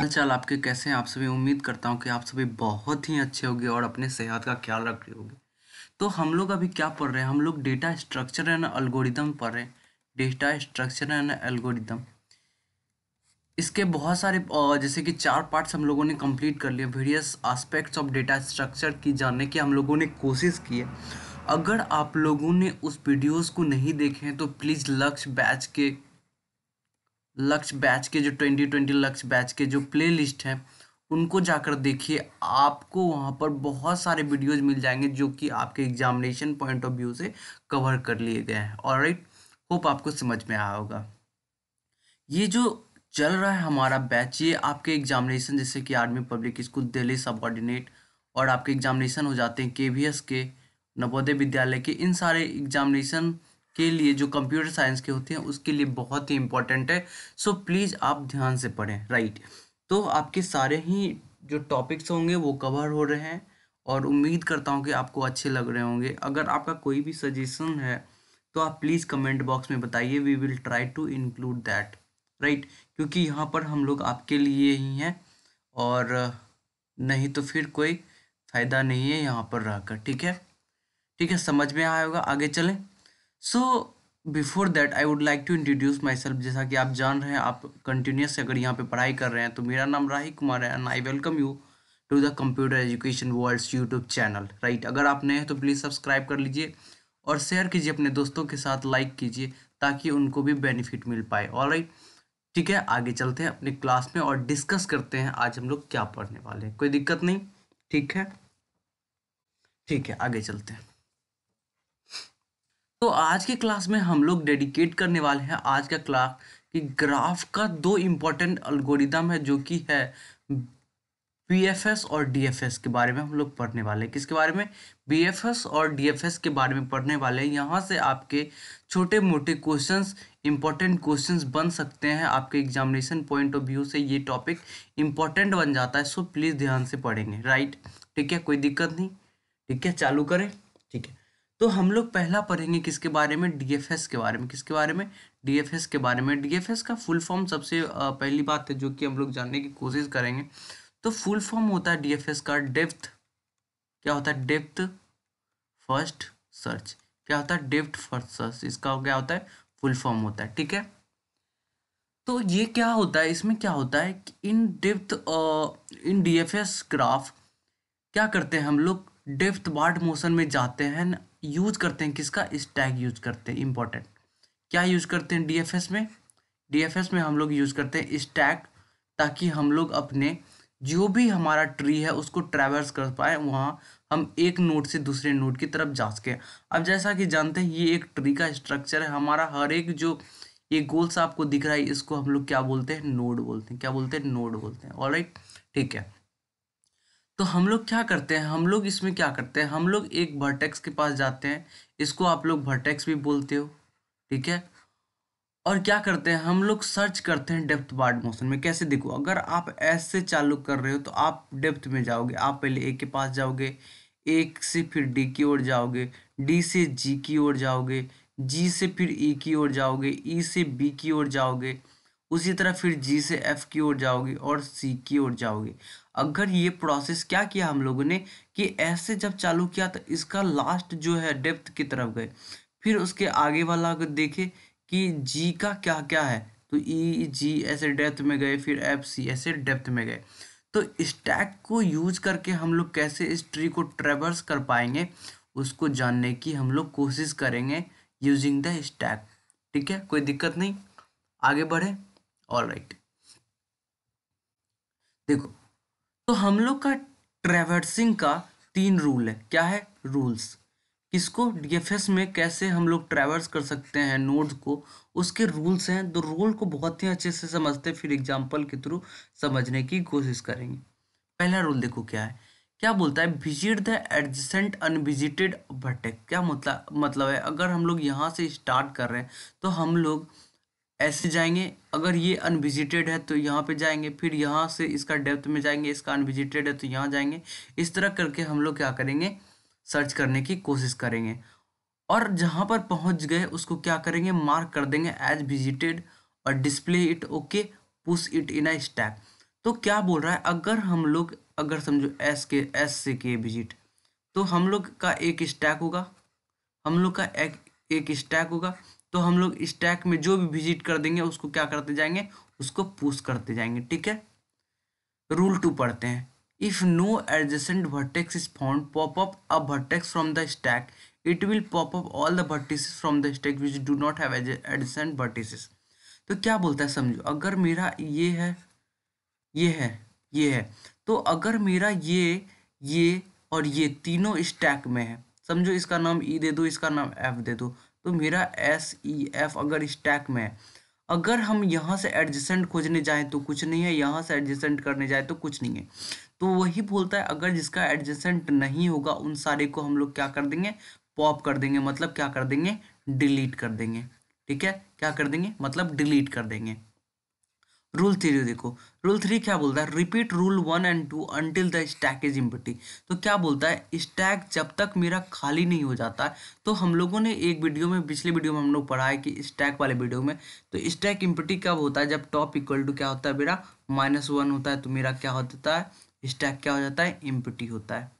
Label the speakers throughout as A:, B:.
A: हाल चाल आपके कैसे हैं? आप सभी उम्मीद करता हूँ कि आप सभी बहुत ही अच्छे होंगे और अपने सेहत का ख्याल रख रहे होंगे। तो हम लोग अभी क्या पढ़ रहे हैं? हम लोग डेटा स्ट्रक्चर एंड एल्गोरिदम पढ़ रहे हैं। डेटा स्ट्रक्चर एंड एल्गोरिदम, इसके बहुत सारे जैसे कि 4 पार्ट्स हम लोगों ने कंप्लीट कर लिए। Various aspects of data structure की जानने की हम लोगों ने कोशिश की है। अगर आप लोगों ने उस वीडियोस को नहीं देखे हैं तो प्लीज़ लक्ष्य बैच के जो 2020 लक्ष्य बैच के जो प्ले लिस्ट हैं उनको जाकर देखिए। आपको वहाँ पर बहुत सारे वीडियोज मिल जाएंगे जो कि आपके एग्जामिनेशन पॉइंट ऑफ व्यू से कवर कर लिए गए हैं। ऑलराइट, होप आपको समझ में आया होगा। ये जो चल रहा है हमारा बैच, ये आपके एग्जामिनेशन जैसे कि army public school, Delhi subordinate और आपके एग्जामिनेशन हो जाते हैं केवीएस के, नवोदय विद्यालय के, इन सारे एग्जामिनेशन के लिए जो कंप्यूटर साइंस के होते हैं उसके लिए बहुत ही इंपॉर्टेंट है। सो प्लीज़ आप ध्यान से पढ़ें। राइट, तो आपके सारे ही जो टॉपिक्स होंगे वो कवर हो रहे हैं और उम्मीद करता हूँ कि आपको अच्छे लग रहे होंगे। अगर आपका कोई भी सजेशन है तो आप प्लीज़ कमेंट बॉक्स में बताइए, we will try to include that. Right, क्योंकि यहाँ पर हम लोग आपके लिए ही हैं और नहीं तो फिर कोई फ़ायदा नहीं है यहाँ पर रहकर। ठीक है, ठीक है, समझ में आया होगा। आगे चलें। So before that I would like to introduce myself. जैसा कि आप जान रहे हैं, आप कंटिन्यूस अगर यहाँ पे पढ़ाई कर रहे हैं तो मेरा नाम राही कुमार है and I welcome you to the computer education worlds YouTube channel. Right, अगर आप नए हैं तो प्लीज़ सब्सक्राइब कर लीजिए और शेयर कीजिए अपने दोस्तों के साथ, लाइक कीजिए ताकि उनको भी बेनिफिट मिल पाए। ऑलराइट, ठीक है, आगे चलते हैं अपने क्लास में और डिस्कस करते हैं आज हम लोग क्या पढ़ने वाले हैं। कोई दिक्कत नहीं? ठीक है, ठीक है, आगे चलते हैं। तो आज के क्लास में हम लोग डेडिकेट करने वाले हैं आज का क्लास कि ग्राफ का 2 इम्पोर्टेंट एल्गोरिदम है जो कि है बीएफएस और डीएफएस के बारे में हम लोग पढ़ने वाले हैं। किसके बारे में? बीएफएस और डीएफएस के बारे में पढ़ने वाले हैं। यहाँ से आपके छोटे मोटे क्वेश्चंस, इंपॉर्टेंट क्वेश्चंस बन सकते हैं। आपके एग्जामिनेशन पॉइंट ऑफ व्यू से ये टॉपिक इंपॉर्टेंट बन जाता है। सो प्लीज़ ध्यान से पढ़ेंगे। राइट, ठीक है, कोई दिक्कत नहीं। ठीक है, चालू करें। ठीक है, तो हम लोग पहला पढ़ेंगे किसके बारे में? डीएफएस के बारे में। किसके बारे में? डीएफएस के बारे में। डीएफएस का फुल फॉर्म सबसे पहली बात है जो कि हम लोग जानने की कोशिश करेंगे। तो फुल फॉर्म होता है डीएफएस का डेप्थ। क्या होता है? Depth first search. क्या होता है? Depth first search. इसका क्या होता है? फुल फॉर्म होता है। ठीक है, तो ये क्या होता है, इसमें क्या होता है कि इन डीएफएस ग्राफ क्या करते हैं हम लोग? डेप्थ बार्ड मोशन में जाते हैं, यूज करते हैं किसका? स्टैक यूज करते हैं। इंपॉर्टेंट, क्या यूज करते हैं डीएफएस में? डीएफएस में हम लोग यूज करते हैं स्टैक, ताकि हम लोग अपने जो भी हमारा ट्री है उसको ट्रैवर्स कर पाए, वहाँ हम एक नोड से दूसरे नोड की तरफ जा सके। अब जैसा कि जानते हैं ये एक ट्री का स्ट्रक्चर है। हमारा हर एक जो ये गोल्स आपको दिख रहा है इसको हम लोग क्या बोलते हैं? नोड बोलते हैं। क्या बोलते हैं? नोड बोलते हैं। ऑलराइट, ठीक है, तो हम लोग क्या करते हैं? हम लोग इसमें क्या करते हैं? हम लोग एक वर्टेक्स के पास जाते हैं, इसको आप लोग वर्टेक्स भी बोलते हो। ठीक है, और क्या करते हैं? हम लोग सर्च करते हैं डेप्थ बार्ड मोशन में। कैसे? देखो, अगर आप ऐसे चालू कर रहे हो तो आप डेप्थ में जाओगे। आप पहले ए के पास जाओगे, एक से फिर डी की ओर जाओगे, डी से जी की ओर जाओगे, जी से फिर ई की ओर जाओगे, ई से बी की ओर जाओगे, उसी तरह फिर जी से एफ की ओर जाओगे और सी की ओर जाओगे। अगर ये प्रोसेस क्या किया हम लोगों ने कि ऐसे जब चालू किया तो इसका लास्ट जो है डेप्थ की तरफ गए। फिर उसके आगे वाला अगर देखे कि जी का क्या क्या है तो ई जी ऐसे डेप्थ में गए, फिर एफ सी ऐसे डेप्थ में गए। तो स्टैक को यूज करके हम लोग कैसे इस ट्री को ट्रेवर्स कर पाएंगे उसको जानने की हम लोग कोशिश करेंगे यूजिंग द स्टैक। ठीक है, कोई दिक्कत नहीं, आगे बढ़े। ऑलराइट, देखो, तो हम लोग का ट्रैवर्सिंग का 3 रूल है। क्या है? रूल्स। किसको? डीएफएस में कैसे हम लोग ट्रैवर्स कर सकते हैं नोड्स को, उसके रूल्स हैं। तो रूल को बहुत ही अच्छे से समझते फिर एग्जांपल के थ्रू समझने की कोशिश करेंगे। पहला रूल देखो क्या है। क्या बोलता है? Visit the adjacent unvisited vertex. क्या मतलब है? अगर हम लोग यहाँ से स्टार्ट कर रहे हैं तो हम लोग ऐसे जाएंगे। अगर ये अनविजिटेड है तो यहाँ पे जाएंगे, फिर यहाँ से इसका डेप्थ में जाएंगे, इसका अनविजिटेड है तो यहाँ जाएंगे। इस तरह करके हम लोग क्या करेंगे? सर्च करने की कोशिश करेंगे और जहाँ पर पहुँच गए उसको क्या करेंगे? मार्क कर देंगे एज विजिटेड और display it okay, push it in a stack. तो क्या बोल रहा है, अगर हम लोग अगर समझो एस से के विजिट, तो हम लोग का एक स्टैक होगा, हम लोग का एक स्टैक होगा। तो हम लोग स्टैक में जो भी विजिट कर देंगे उसको क्या करते जाएंगे, उसको पुश करते जाएंगे। ठीक है, रूल 2 पढ़ते हैं। If no adjacent vertex is found, pop up a vertex from the stack, it will pop up all the vertices from the stack which do not have adjacent vertices. तो क्या बोलता है, समझो अगर मेरा ये है, ये है, ये है, तो अगर मेरा ये और ये तीनों स्टैक में है, समझो इसका नाम ई दे दो, इसका नाम एफ दे दो, तो मेरा एस ई एफ अगर स्टैक में है, अगर हम यहाँ से एडजेसेंट खोजने जाएं तो कुछ नहीं है, यहाँ से एडजेसेंट करने जाए तो कुछ नहीं है। तो वही बोलता है, अगर जिसका एडजेसेंट नहीं होगा उन सारे को हम लोग क्या कर देंगे, पॉप कर देंगे, मतलब क्या कर देंगे, डिलीट कर देंगे। ठीक है, क्या कर देंगे, मतलब डिलीट कर देंगे। रूल 3 देखो, रूल 3 क्या बोलता है, repeat rule 1 and 2 until the stack is empty. तो क्या बोलता है, स्टैक जब तक मेरा खाली नहीं हो जाता है, तो हम लोगों ने एक वीडियो में, पिछले वीडियो में हम लोग पढ़ा है कि स्टैक वाले वीडियो में, तो स्टैक एम्प्टी कब होता है, जब टॉप इक्वल टू क्या होता है मेरा -1 होता है, तो मेरा क्या होता है, स्टैक क्या हो जाता है, एम्प्टी होता है।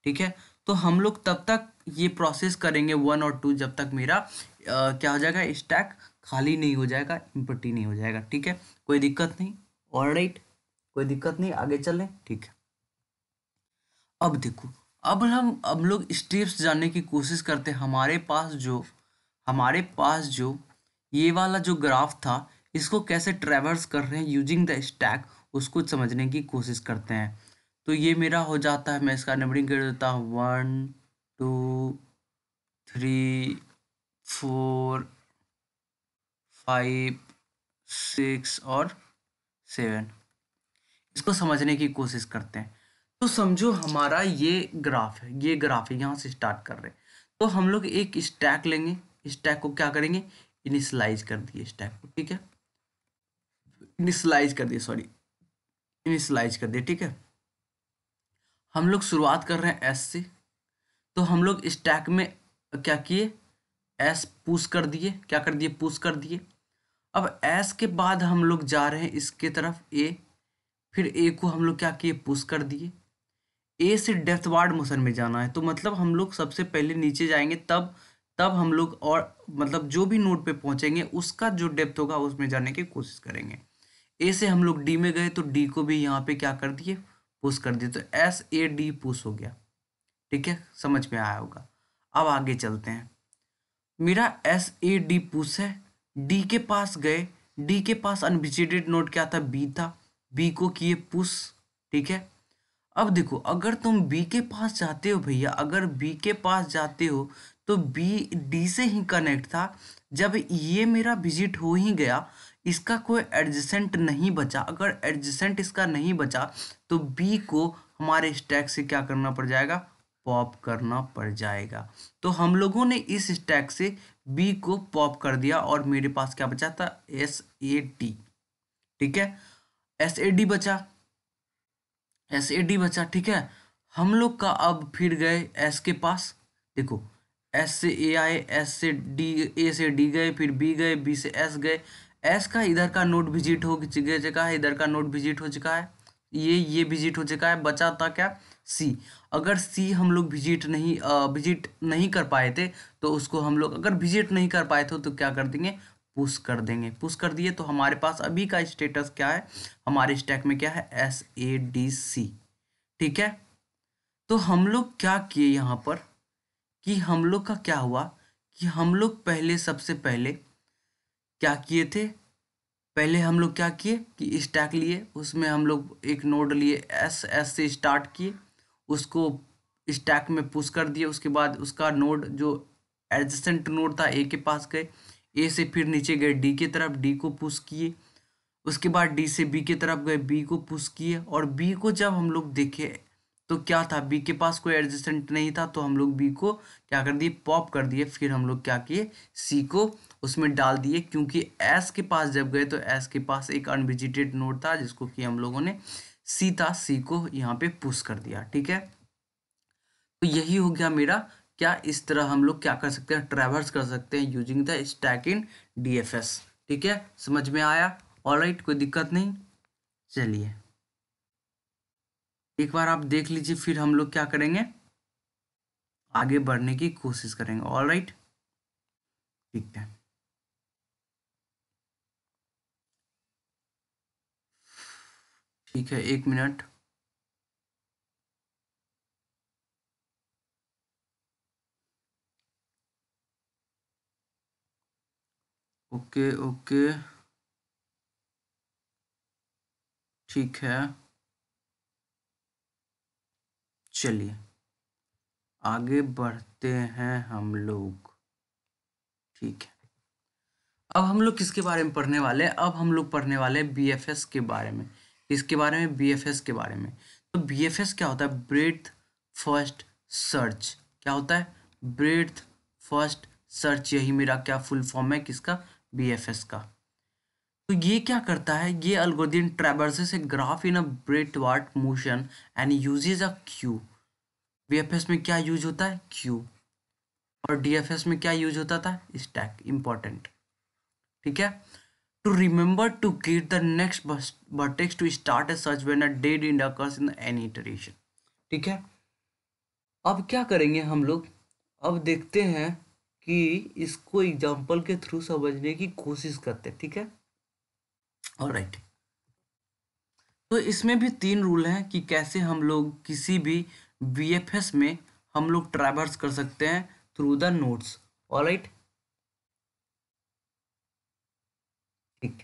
A: ठीक है, तो हम लोग तब तक ये प्रोसेस करेंगे 1 और 2 जब तक मेरा क्या हो जाएगा, स्टैक खाली नहीं हो जाएगा, एम्प्टी नहीं हो जाएगा। ठीक है, कोई दिक्कत नहीं, ऑलराइट, कोई दिक्कत नहीं, आगे चलें। ठीक है, अब देखो, अब हम लोग स्टेप्स जानने की कोशिश करते हैं। हमारे पास जो ये वाला जो ग्राफ था, इसको कैसे ट्रेवर्स कर रहे हैं यूजिंग द स्टैक, उसको समझने की कोशिश करते हैं। तो ये मेरा हो जाता है, मैं इसका नंबरिंग कर देता हूँ 1 2 3 4 5 6 और 7। इसको समझने की कोशिश करते हैं। तो समझो हमारा ये ग्राफ है, यहाँ से स्टार्ट कर रहे हैं। तो हम लोग एक स्टैक लेंगे, स्टैक को क्या करेंगे, इनिशलाइज कर दिए स्टैक को। ठीक है, इनिशलाइज कर दिए, सॉरी, इनिशलाइज कर दिए। ठीक है, हम लोग शुरुआत कर रहे हैं एस से, तो हम लोग स्टैक में क्या किए, एस पुश कर दिए, क्या कर दिए, पुश कर दिए। अब एस के बाद हम लोग जा रहे हैं इसके तरफ ए, फिर ए को हम लोग क्या किए, पुश कर दिए। ए से डेप्थवार्ड मोशन में जाना है, तो मतलब हम लोग सबसे पहले नीचे जाएंगे, तब तब हम लोग और मतलब जो भी नोड पे पहुंचेंगे उसका जो डेप्थ होगा उसमें जाने की कोशिश करेंगे। ए से हम लोग डी में गए, तो डी को भी यहाँ पे क्या कर दिए, पुश कर दिए, तो एस ए डी पुश हो गया। ठीक है, समझ में आया होगा। अब आगे चलते हैं, मेरा एस ए डी पुश है, डी के पास गए, डी के पास अनविजिटेड नोड क्या था, बी था, बी को किए पुश। ठीक है, अब देखो, अगर तुम बी के पास जाते हो भैया, अगर बी के पास जाते हो तो बी डी से ही कनेक्ट था। जब ये मेरा विजिट हो ही गया, इसका कोई एडजेसेंट नहीं बचा, अगर एडजेसेंट इसका नहीं बचा तो बी को हमारे स्टैक से क्या करना पड़ जाएगा, पॉप करना पड़ जाएगा। तो हम लोगों ने इस स्टैक से बी को पॉप कर दिया और मेरे पास क्या बचा था, एस ए डी। ठीक है, एस ए डी बचा, एस ए डी बचा। ठीक है, हम लोग का अब फिर गए एस के पास, देखो एस से ए आए, एस से डी, ए से डी गए, फिर बी गए, बी से एस गए। एस का इधर का नोड विजिट हो चुका है, इधर का नोड विजिट हो चुका है, ये विजिट हो चुका है, बचा था क्या, सी। अगर सी हम लोग विजिट नहीं कर पाए थे, तो उसको हम लोग अगर विजिट नहीं कर पाए थे तो क्या कर देंगे, पुश कर देंगे। पुश कर दिए तो हमारे पास अभी का स्टेटस क्या है, हमारे स्टैक में क्या है, एस ए डी सी। ठीक है, तो हम लोग क्या किए यहाँ पर, कि हम लोग का क्या हुआ, कि हम लोग पहले सबसे पहले क्या किए थे, पहले हम लोग क्या किए कि स्टैक लिए, उसमें हम लोग एक नोड लिए, एस एस से स्टार्ट किए, उसको स्टैक में पुश कर दिए। उसके बाद उसका नोड जो एडजेसेंट नोड था ए के पास गए, ए से फिर नीचे गए डी की तरफ, डी को पुश किए। उसके बाद डी से बी की तरफ गए, बी को पुश किए, और बी को जब हम लोग देखे तो क्या था, बी के पास कोई एडजेसेंट नहीं था, तो हम लोग बी को क्या कर दिए, पॉप कर दिए। फिर हम लोग क्या किए, सी को उसमें डाल दिए, क्योंकि एस के पास जब गए तो एस के पास एक अनविजिटेड नोड था जिसको कि हम लोगों ने सी था, सी को यहाँ पे पुश कर दिया। ठीक है, तो यही हो गया मेरा, क्या इस तरह हम लोग क्या कर सकते हैं, ट्रैवर्स कर सकते हैं using the stack in DFS. ठीक है, समझ में आया, ऑलराइट, कोई दिक्कत नहीं, चलिए। एक बार आप देख लीजिए, फिर हम लोग क्या करेंगे, आगे बढ़ने की कोशिश करेंगे। ऑल राइट, ठीक है। ठीक है, 1 मिनट। ओके ओके, ठीक है, चलिए आगे बढ़ते हैं हम लोग। ठीक है, अब हम लोग किसके बारे में पढ़ने वाले हैं? अब हम लोग पढ़ने वाले हैं बीएफएस के बारे में। किसके बारे में? बीएफएस के बारे में। तो बीएफएस क्या होता है? Breath first search. क्या होता है? Breath first search. यही मेरा क्या फुल फॉर्म है किसका? बीएफएस का। तो ये क्या करता है? ये algorithm traverses a graph in a breadthward motion and uses a queue. BFS में क्या यूज होता है? क्यू। और डीएफएस में क्या यूज होता था? स्टैक। इंपॉर्टेंट, ठीक है। To remember to get the next vertex to start a search when a dead end occurs in any iteration। ठीक है, अब क्या करेंगे हम लोग? अब देखते हैं कि इसको एग्जाम्पल के थ्रू समझने की कोशिश करते हैं, ठीक है। ऑलराइट, तो इसमें भी 3 रूल हैं कि कैसे हम लोग किसी भी वीएफएस में हम लोग ट्रैवर्स कर सकते हैं थ्रू द नोड्स। ऑलराइट, ठीक।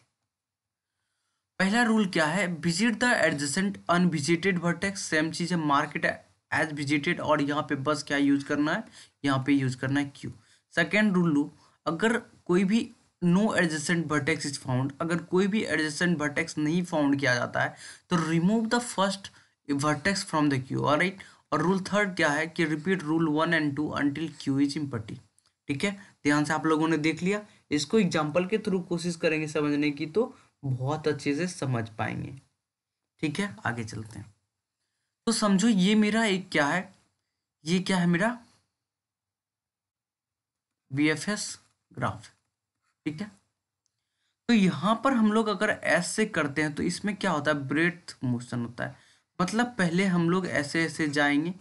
A: पहला रूल क्या है? Visit the adjacent unvisited vertex. Same चीज है, मार्केट एज विजिटेड, और यहाँ पे बस क्या यूज करना है? यहाँ पे यूज करना है क्यू। सेकेंड रूल, अगर कोई भी no adjacent vertex is found, अगर कोई भी एडजेसेंट वर्टेक्स नहीं फाउंड किया जाता है तो remove the first vertex from the Q. Alright, और रूल थर्ड क्या है कि repeat rule 1 and 2 until Q is empty. ठीक है, ध्यान से आप लोगों ने देख लिया। इसको एग्जाम्पल के थ्रू कोशिश करेंगे समझने की तो बहुत अच्छे से समझ पाएंगे। ठीक है, आगे चलते हैं। तो समझो ये मेरा एक क्या है? ये क्या है मेरा? BFS graph. ठीक है, तो यहाँ पर हम लोग अगर ऐसे से करते हैं तो इसमें क्या होता है? ब्रेथ मोशन होता है। मतलब पहले हम लोग ऐसे ऐसे जाएंगे,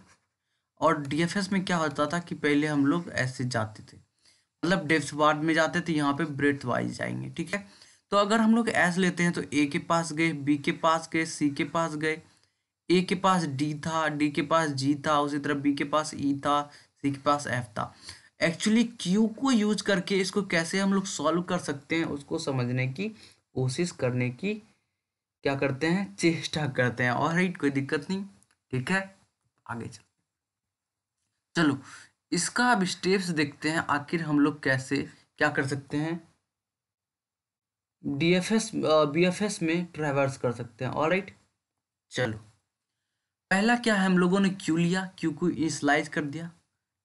A: और डीएफएस में क्या होता था कि पहले हम लोग ऐसे जाते थे, मतलब डेप्थ वार्ड में जाते थे, यहाँ पे ब्रेथ वाइज जाएंगे। ठीक है, तो अगर हम लोग ऐसे लेते हैं तो ए के पास गए, बी के पास गए, सी के पास गए, ए के पास डी था, डी के पास जी था, उसी तरह बी के पास ई था, सी के पास एफ था। एक्चुअली क्यू को यूज करके इसको कैसे हम लोग सॉल्व कर सकते हैं उसको समझने की कोशिश करने की क्या करते हैं? चेष्टा करते हैं। और राइट, कोई दिक्कत नहीं। ठीक है, आगे चलो इसका अब स्टेप्स देखते हैं, आखिर हम लोग कैसे क्या कर सकते हैं डीएफएस बीएफएस में ट्रैवर्स कर सकते हैं। ऑलराइट, चलो पहला क्या है? हम लोगों ने क्यू लिया, क्यू को इनिशियलाइज कर दिया।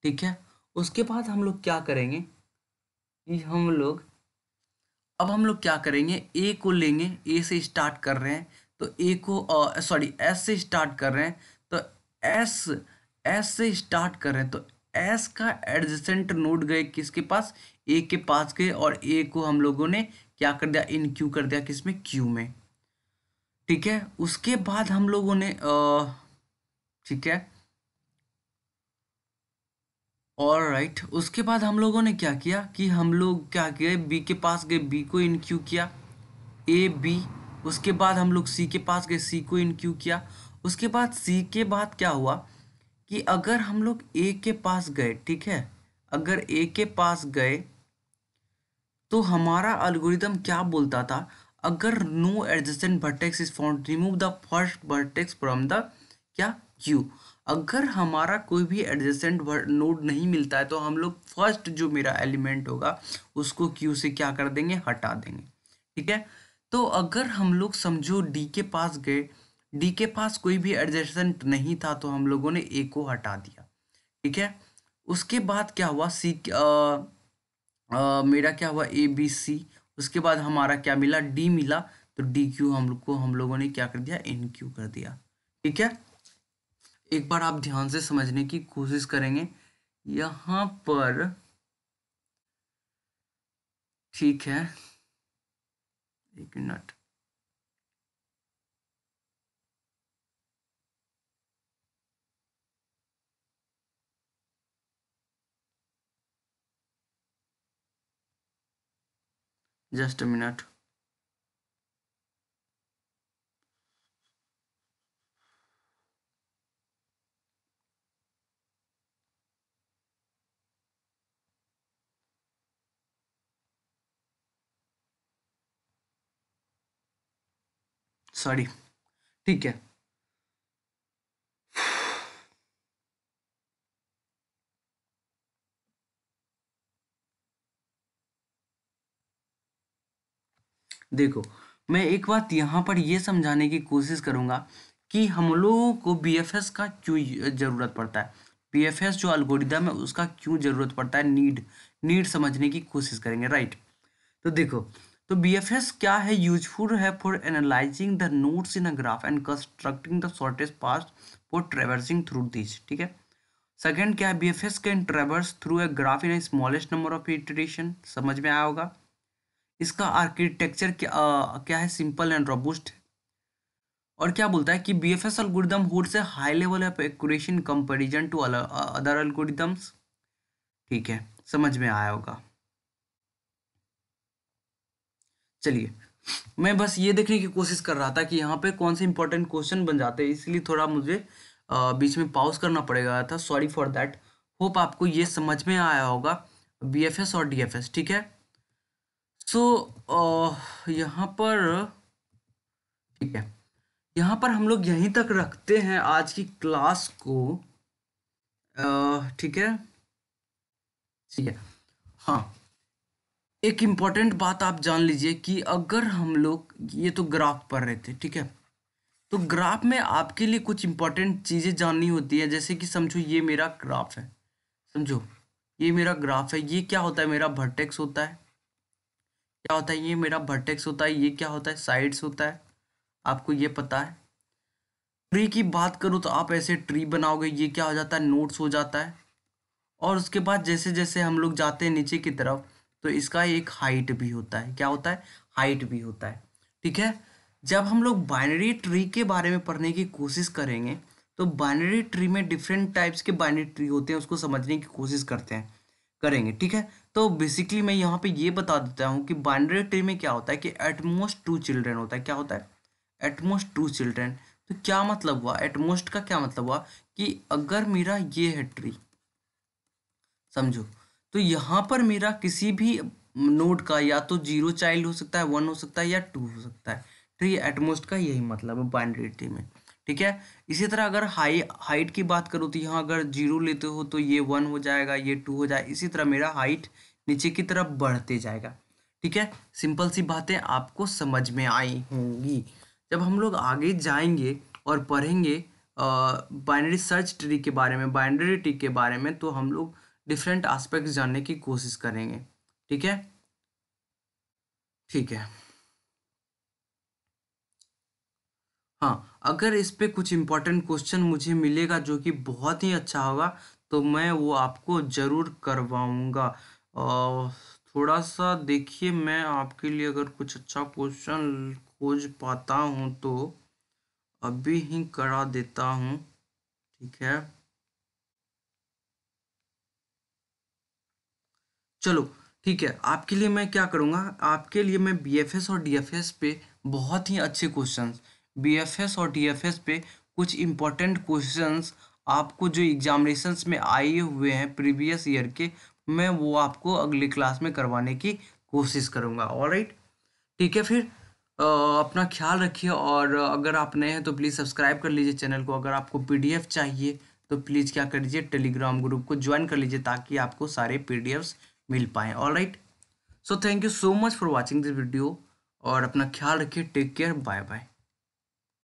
A: ठीक है, उसके बाद हम लोग क्या करेंगे कि हम लोग अब हम लोग क्या करेंगे? ए को लेंगे, ए से स्टार्ट कर रहे हैं तो ए को सॉरी एस से स्टार्ट कर रहे हैं तो एस एस से स्टार्ट कर रहे हैं तो एस का एडजेसेंट नोड गए किसके पास? ए के पास गए, और ए को हम लोगों ने क्या कर दिया? इन क्यू कर दिया, किसमें? क्यू में। ठीक है, उसके बाद हम लोगों ने ठीक है, और राइट, उसके बाद हम लोगों ने क्या किया कि हम लोग क्या किए? बी के पास गए, बी को इन क्यू किया, ए बी। उसके बाद हम लोग सी के पास गए, सी को इन क्यू किया। उसके बाद सी के बाद क्या हुआ कि अगर हम लोग ए के पास गए, ठीक है, अगर ए के पास गए तो हमारा एल्गोरिदम क्या बोलता था? अगर no adjacent vertex is found, remove the first vertex from the क्या? क्यू। अगर हमारा कोई भी एडजेसेंट नोड नहीं मिलता है तो हम लोग फर्स्ट जो मेरा एलिमेंट होगा उसको क्यू से क्या कर देंगे? हटा देंगे। ठीक है, तो अगर हम लोग समझो डी के पास गए, डी के पास कोई भी एडजेसेंट नहीं था तो हम लोगों ने ए को हटा दिया। ठीक है, उसके बाद क्या हुआ? मेरा क्या हुआ? A B C. उसके बाद हमारा क्या मिला? डी मिला। तो डी क्यू हम लोग को हम लोगों ने क्या कर दिया? इन क्यू कर दिया। ठीक है, एक बार आप ध्यान से समझने की कोशिश करेंगे यहाँ पर। ठीक है, 1 minute. Just a minute. Sorry. ठीक है, देखो मैं एक बात यहाँ पर ये समझाने की कोशिश करूँगा कि हम लोगों को बीएफएस का क्यों ज़रूरत पड़ता है। बीएफएस जो एल्गोरिदम है उसका क्यों ज़रूरत पड़ता है, नीड समझने की कोशिश करेंगे, राइट। तो देखो, तो बीएफएस क्या है, यूजफुल है for analysing the nodes in a graph and constructing the shortest path for traversing through this, ठीक है। सेकंड क्या है, BFS can ट्रेवर्स through a graph in A smallest number of iteration, समझ में आया होगा। इसका आर्किटेक्चर क्या है, सिंपल एंड रोबस्ट। और क्या बोलता है कि BFS algorithm holds a high level of accuracy in comparison to other algorithms, ठीक है, समझ में आया होगा। चलिए, मैं बस ये देखने की कोशिश कर रहा था कि यहाँ पे कौन से इंपॉर्टेंट क्वेश्चन बन जाते हैं, इसलिए थोड़ा मुझे बीच में पॉज करना पड़ेगा था, सॉरी फॉर दैट। होप आपको ये समझ में आया होगा बीएफएस और डीएफएस, ठीक है। सो यहाँ पर, ठीक है, यहाँ पर हम लोग यहीं तक रखते हैं आज की क्लास को, ठीक है, ठीक है। हाँ, एक इम्पॉर्टेंट बात आप जान लीजिए कि अगर हम लोग ये तो ग्राफ पढ़ रहे थे, ठीक है, तो ग्राफ में आपके लिए कुछ इंपॉर्टेंट चीज़ें जाननी होती है, जैसे कि समझो ये मेरा ग्राफ है, समझो ये मेरा ग्राफ है, ये क्या होता है, मेरा वर्टेक्स होता है, क्या होता है, ये मेरा वर्टेक्स होता है, ये क्या होता है, साइड्स होता है, आपको ये पता है। ट्री की बात करूँ तो आप ऐसे ट्री बनाओगे, ये क्या हो जाता है, नोट्स हो जाता है। और उसके बाद जैसे जैसे हम लोग जाते हैं नीचे की तरफ, तो इसका एक हाइट भी होता है, क्या होता है, हाइट भी होता है, ठीक है। जब हम लोग बाइनरी ट्री के बारे में पढ़ने की कोशिश करेंगे, तो बाइनरी ट्री में डिफरेंट टाइप्स के बाइनरी ट्री होते हैं, उसको समझने की कोशिश करते हैं, करेंगे, ठीक है। तो बेसिकली मैं यहाँ पे ये बता देता हूँ कि बाइनरी ट्री में क्या होता है कि एटमोस्ट 2 चिल्ड्रन होता है, क्या होता है, एटमोस्ट 2 चिल्ड्रन। तो क्या मतलब हुआ, एटमोस्ट का क्या मतलब हुआ कि अगर मेरा ये है ट्री, समझो, तो यहाँ पर मेरा किसी भी नोड का या तो 0 चाइल्ड हो सकता है, 1 हो सकता है या 2 हो सकता है, ट्री एटमोस्ट का यही मतलब है बाइनरी ट्री में, ठीक है। इसी तरह अगर हाइट की बात करूँ तो यहाँ अगर 0 लेते हो तो ये 1 हो जाएगा, ये 2 हो जाएगा, इसी तरह मेरा हाइट नीचे की तरफ बढ़ते जाएगा, ठीक है। सिंपल सी बातें आपको समझ में आई होंगी। जब हम लोग आगे जाएंगे और पढ़ेंगे बाइनरी सर्च ट्री के बारे में, बाइनरी ट्री के बारे में, तो हम लोग डिफरेंट एस्पेक्ट्स जानने की कोशिश करेंगे, ठीक है, ठीक है। हाँ, अगर इस पे कुछ इम्पोर्टेंट क्वेश्चन मुझे मिलेगा जो कि बहुत ही अच्छा होगा, तो मैं वो आपको ज़रूर करवाऊँगा। थोड़ा सा देखिए, मैं आपके लिए अगर कुछ अच्छा क्वेश्चन खोज पाता हूँ तो अभी ही करा देता हूँ, ठीक है। चलो, ठीक है, आपके लिए मैं क्या करूँगा, आपके लिए मैं बीएफएस और डीएफएस पे बहुत ही अच्छे क्वेश्चंस, बीएफएस और डीएफएस पे कुछ इम्पोर्टेंट क्वेश्चंस आपको जो एग्जामिनेशंस में आए हुए हैं प्रीवियस ईयर के, मैं वो आपको अगली क्लास में करवाने की कोशिश करूँगा, ऑलराइट। ठीक है, फिर अपना ख्याल रखिए, और अगर आप नए हैं तो प्लीज़ सब्सक्राइब कर लीजिए चैनल को। अगर आपको पीडीएफ चाहिए तो प्लीज़ क्या कर लीजिए, टेलीग्राम ग्रुप को ज्वाइन कर लीजिए ताकि आपको सारे पीडीएफ्स मिल पाएँ, alright. So thank you so much for watching this video, और अपना ख्याल रखिए, टेक केयर, बाय बाय।